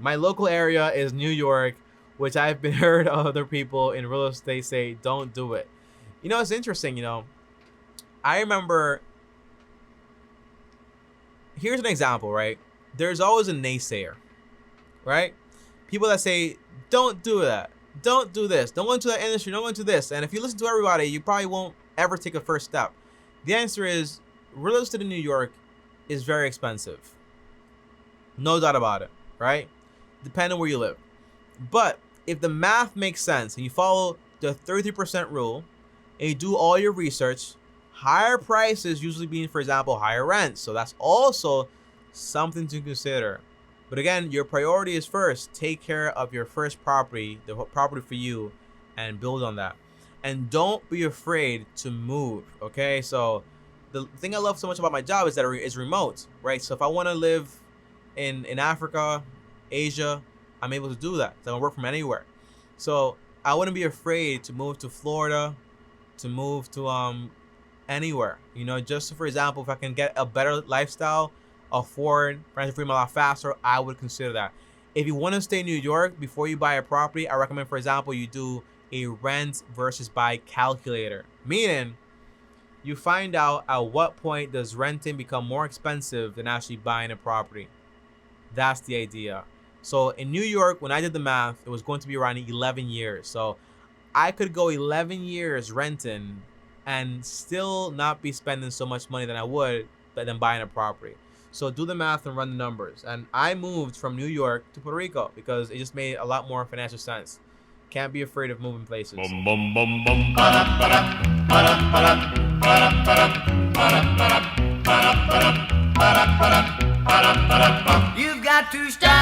My local area is New York, which I've been heard other people in real estate say don't do it. You know, it's interesting. You know, I remember. Here's an example, right? There's always a naysayer, right? People that say don't do that, don't do this, don't go into that industry, don't go into this. And if you listen to everybody, you probably won't ever take a first step. The answer is real estate in New York is very expensive. No doubt about it, right? Depending on where you live. But if the math makes sense and you follow the 33% rule and you do all your research, higher prices usually mean, for example, higher rents. So that's also something to consider. But again, your priority is first. Take care of your first property, the property for you, and build on that. And don't be afraid to move, okay? So the thing I love so much about my job is that it's remote, right? So if I want to live in Africa, Asia, I'm able to do that. So I can work from anywhere. So I wouldn't be afraid to move to Florida, to move to anywhere. You know, just for example, if I can get a better lifestyle, afford financial freedom a lot faster, I would consider that. If you want to stay in New York before you buy a property, I recommend, for example, you do a rent versus buy calculator. Meaning, you find out at what point does renting become more expensive than actually buying a property. That's the idea. So in New York, when I did the math, it was going to be around 11 years. So I could go 11 years renting and still not be spending so much money than I would than buying a property. So do the math and run the numbers. And I moved from New York to Puerto Rico because it just made a lot more financial sense. Can't be afraid of moving places. You've got to stop.